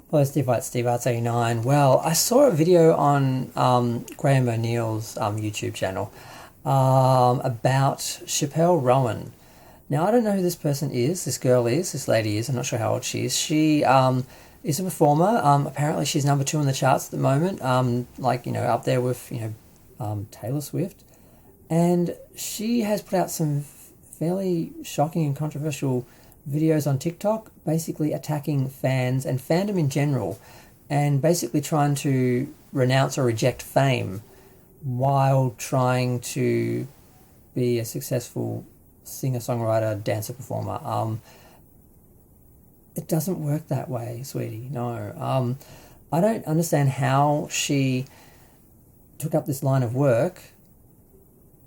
Hello, Steve White, Steve Arts 89. Well, I saw a video on Graham O'Neill's YouTube channel about Chapelle Roan. Now, I don't know who this person is, this girl is, this lady is, I'm not sure how old she is. She is a performer. Apparently, she's number 2 in the charts at the moment, up there with, Taylor Swift. And she has put out some fairly shocking and controversial videos on TikTok, basically attacking fans and fandom in general, and basically trying to renounce or reject fame while trying to be a successful singer, songwriter, dancer, performer. It doesn't work that way, sweetie. No. I don't understand how she took up this line of work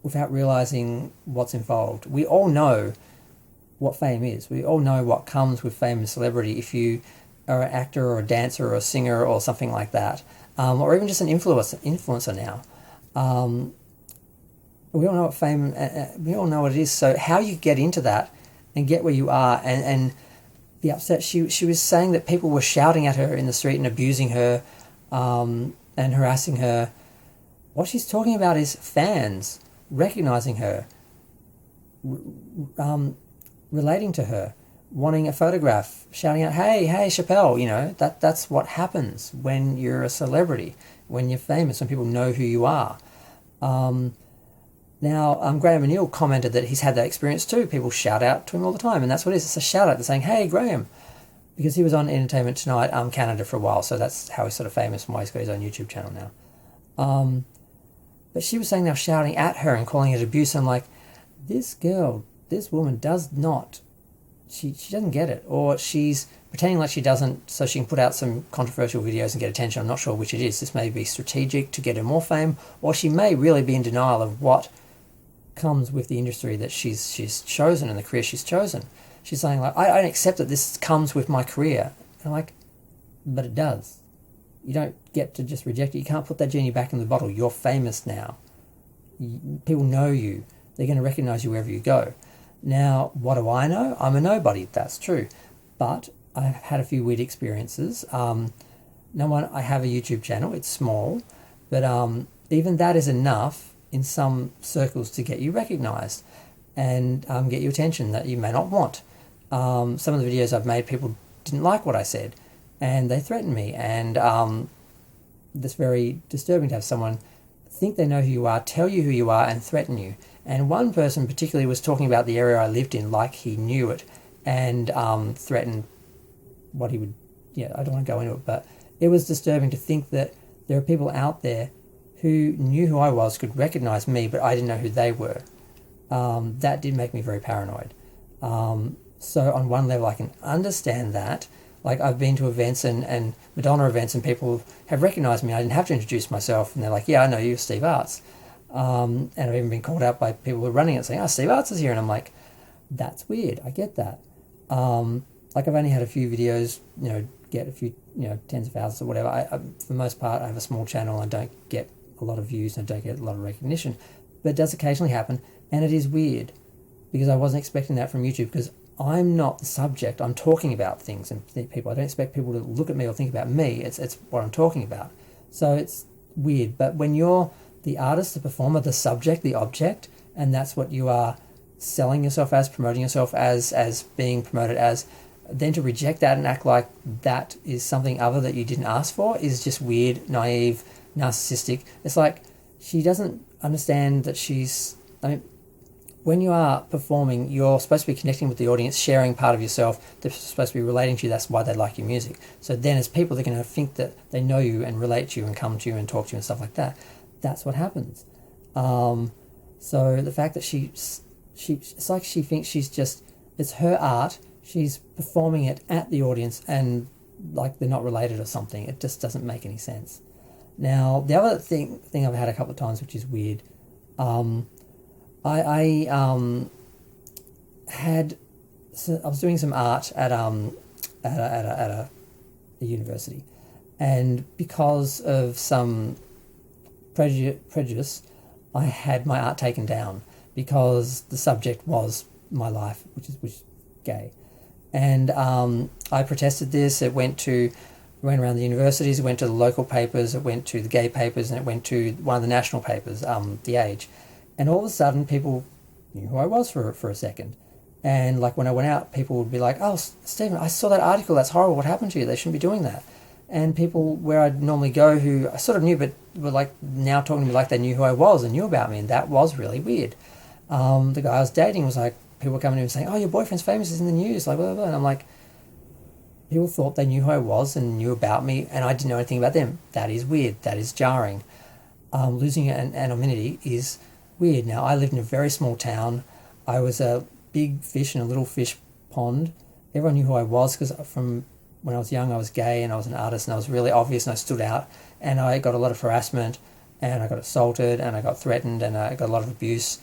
without realizing what's involved. We all know what fame is. We all know what comes with fame and celebrity if you are an actor or a dancer or a singer or something like that, or even just an influencer now. We all know what fame, we all know what it is. So how you get into that and get where you are and be upset. She was saying that people were shouting at her in the street and abusing her and harassing her. What she's talking about is fans recognizing her, relating to her, wanting a photograph, shouting out, hey, Chapelle, that's what happens when you're a celebrity, when you're famous, when people know who you are. Now, Graham O'Neill commented that he's had that experience too. People shout out to him all the time, and that's what it is. It's a shout out. They're saying, hey, Graham, because he was on Entertainment Tonight, Canada for a while, so that's how he's sort of famous and why he's got his own YouTube channel now. But she was saying they were shouting at her and calling it abuse. I'm like, this woman does not, she doesn't get it, or she's pretending like she doesn't so she can put out some controversial videos and get attention. I'm not sure which it is. This may be strategic to get her more fame, or she may really be in denial of what comes with the industry that she's chosen and the career she's chosen. She's saying, like, I don't accept that this comes with my career. And I'm like, but it does. You don't get to just reject it. You can't put that genie back in the bottle. You're famous now. People know you. They're going to recognize you wherever you go. Now, what do I know? I'm a nobody, that's true. But I've had a few weird experiences. I have a YouTube channel. It's small. But even that is enough in some circles to get you recognized and get your attention that you may not want. Some of the videos I've made, people didn't like what I said, and they threatened me. And that's very disturbing to have someone think they know who you are, tell you who you are, and threaten you. And one person particularly was talking about the area I lived in like he knew it, and threatened what he would... Yeah, I don't want to go into it, but it was disturbing to think that there are people out there who knew who I was, could recognize me, but I didn't know who they were. That did make me very paranoid. So on one level I can understand that. Like, I've been to events and Madonna events, and people have recognized me. I didn't have to introduce myself, and they're like, yeah, I know you, Steve Arts. And I've even been called out by people who are running it saying, oh, Steve Arts is here. And I'm like, that's weird. I get that. I've only had a few videos, get a few, tens of thousands or whatever. I, for the most part, I have a small channel. I don't get a lot of views and I don't get a lot of recognition. But it does occasionally happen, and it is weird because I wasn't expecting that from YouTube, because I'm not the subject. I'm talking about things and people. I don't expect people to look at me or think about me. It's what I'm talking about. So it's weird. But when you're the artist, the performer, the subject, the object, and that's what you are selling yourself as, promoting yourself as being promoted as, then to reject that and act like that is something other that you didn't ask for is just weird, naive, narcissistic. It's like she doesn't understand that when you are performing, you're supposed to be connecting with the audience, sharing part of yourself. They're supposed to be relating to you. That's why they like your music. So then as people, they're going to think that they know you and relate to you and come to you and talk to you and stuff like that. That's what happens. So the fact that it's like she thinks it's her art. She's performing it at the audience and like they're not related or something. It just doesn't make any sense. Now, the other thing I've had a couple of times, which is weird, I was doing some art at a university, and because of some prejudice, I had my art taken down because the subject was my life, which is gay, and I protested this. It went to It went around the universities, it went to the local papers, it went to the gay papers, and it went to one of the national papers, The Age. And all of a sudden, people knew who I was for a second. And like when I went out, people would be like, "Oh, Stephen, I saw that article. That's horrible. What happened to you? They shouldn't be doing that." And people where I'd normally go who I sort of knew, but were like now talking to me like they knew who I was and knew about me, and that was really weird. The guy I was dating was like, people were coming to him saying, "Oh, your boyfriend's famous, he's in the news," like blah, blah, blah. And I'm like, people thought they knew who I was and knew about me, and I didn't know anything about them. That is weird. That is jarring. Losing an anonymity is weird. Now, I lived in a very small town. I was a big fish in a little fish pond. Everyone knew who I was because from when I was young, I was gay and I was an artist and I was really obvious and I stood out. And I got a lot of harassment and I got assaulted and I got threatened and I got a lot of abuse.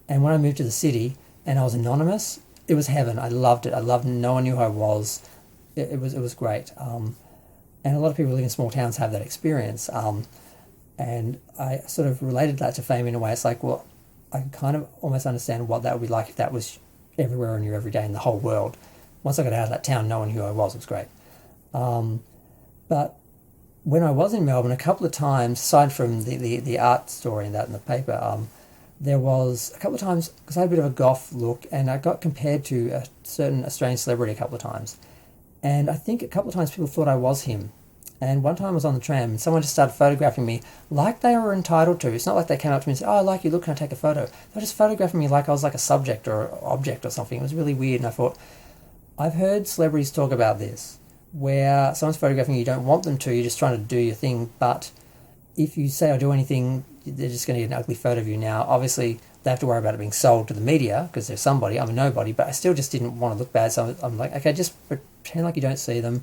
And when I moved to the city and I was anonymous, it was heaven. I loved it. I loved no one knew who I was. It was great. And a lot of people who live in small towns have that experience. And I sort of related that to fame in a way. It's like, well, I can kind of almost understand what that would be like if that was everywhere in your everyday in the whole world. Once I got out of that town, no one knew who I was. It was great. But when I was in Melbourne, a couple of times, aside from the art story and that in the paper, there was a couple of times, because I had a bit of a goth look, and I got compared to a certain Australian celebrity a couple of times. And I think a couple of times people thought I was him. And one time I was on the tram and someone just started photographing me like they were entitled to. It's not like they came up to me and said, "Oh, I like you, look, can I take a photo?" They were just photographing me like I was like a subject or object or something. It was really weird, and I thought, I've heard celebrities talk about this, where someone's photographing you, you don't want them to, you're just trying to do your thing, but if you say or do anything, they're just going to get an ugly photo of you. Now, obviously, they have to worry about it being sold to the media, because they're somebody, I'm a nobody, but I still just didn't want to look bad, so I'm like, okay, just pretend like you don't see them.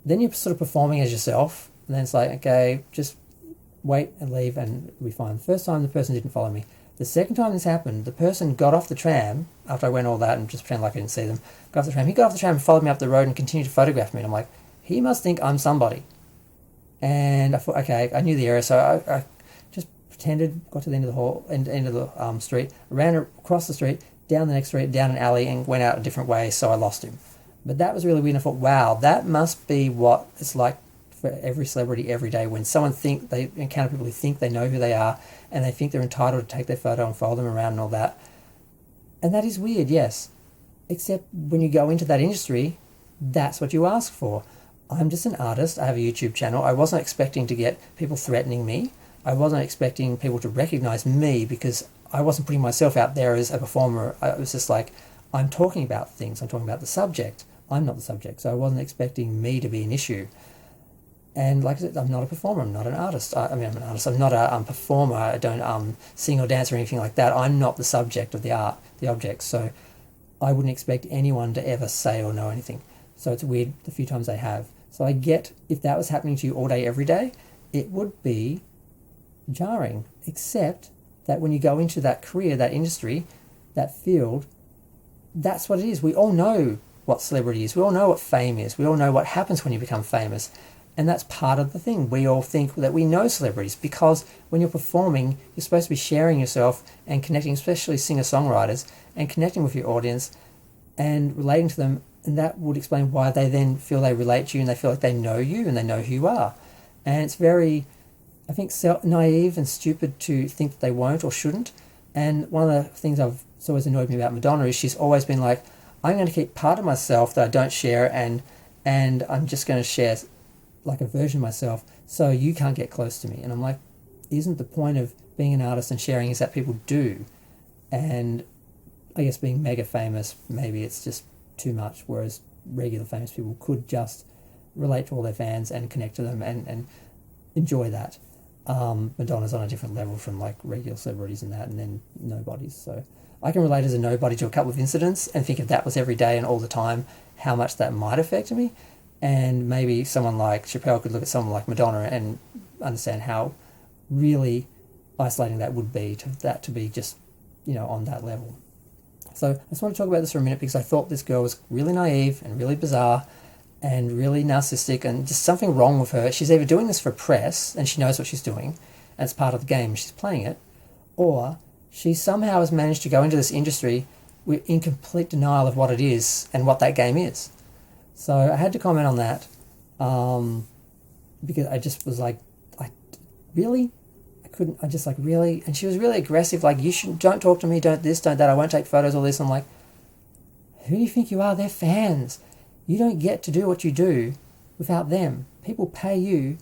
Then you're sort of performing as yourself, and then it's like, okay, just wait and leave and we'll be fine. The first time, the person didn't follow me. The second time this happened, the person got off the tram, after I went all that and just pretended like I didn't see them, got off the tram. He got off the tram and followed me up the road and continued to photograph me. And I'm like, he must think I'm somebody. And I thought, okay, I knew the area, so I just pretended, got to the end of the hall, end of the street, ran across the street, down the next street, down an alley, and went out a different way, so I lost him. But that was really weird, and I thought, wow, that must be what it's like for every celebrity every day, when someone they encounter people who think they know who they are, and they think they're entitled to take their photo and follow them around and all that. And that is weird, yes. Except when you go into that industry, that's what you ask for. I'm just an artist. I have a YouTube channel. I wasn't expecting to get people threatening me. I wasn't expecting people to recognize me, because I wasn't putting myself out there as a performer. It was just like, I'm talking about things. I'm talking about the subject. I'm not the subject. So I wasn't expecting me to be an issue. And like I said, I'm not a performer. I'm not an artist. I'm an artist. I'm not a performer. I don't sing or dance or anything like that. I'm not the subject of the art, the object. So I wouldn't expect anyone to ever say or know anything. So it's weird the few times they have. So I get, if that was happening to you all day, every day, it would be jarring. Except that when you go into that career, that industry, that field, that's what it is. We all know what celebrity is. We all know what fame is. We all know what happens when you become famous. And that's part of the thing. We all think that we know celebrities, because when you're performing, you're supposed to be sharing yourself and connecting, especially singer-songwriters, and connecting with your audience and relating to them. And that would explain why they then feel they relate to you and they feel like they know you and they know who you are. And it's very, I think, naive and stupid to think that they won't or shouldn't. And one of the things it's always annoyed me about Madonna is she's always been like, I'm going to keep part of myself that I don't share, and I'm just going to share like a version of myself so you can't get close to me. And I'm like, isn't the point of being an artist and sharing is that people do? And I guess being mega famous, maybe it's just too much, whereas regular famous people could just relate to all their fans and connect to them and enjoy that. Madonna's on a different level from like regular celebrities and that, and then nobodies. So I can relate as a nobody to a couple of incidents and think if that was every day and all the time, how much that might affect me. And maybe someone like Chapelle could look at someone like Madonna and understand how really isolating that would be, to be just, on that level. So I just want to talk about this for a minute, because I thought this girl was really naive and really bizarre and really narcissistic, and just something wrong with her. She's either doing this for press and she knows what she's doing and it's part of the game, she's playing it, or she somehow has managed to go into this industry in complete denial of what it is and what that game is. So I had to comment on that. Because I just was like, I really, I couldn't. I just like really, and she was really aggressive. Like, you should don't talk to me, don't this, don't that. I won't take photos. All this. I'm like, who do you think you are? They're fans. You don't get to do what you do without them. People pay you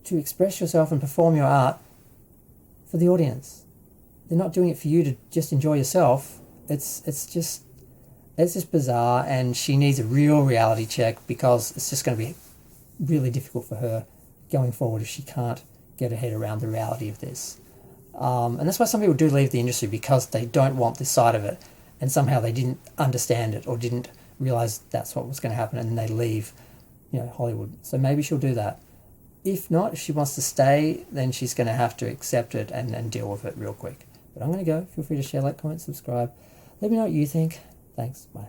to express yourself and perform your art for the audience. They're not doing it for you to just enjoy yourself. It's just bizarre, and she needs a real reality check, because it's just going to be really difficult for her going forward if she can't get her head around the reality of this. And that's why some people do leave the industry, because they don't want this side of it, and somehow they didn't understand it or didn't realize that's what was going to happen, and then they leave, Hollywood. So maybe she'll do that. If not, if she wants to stay, then she's going to have to accept it and deal with it real quick. But I'm going to go. Feel free to share, like, comment, subscribe. Let me know what you think. Thanks. Bye.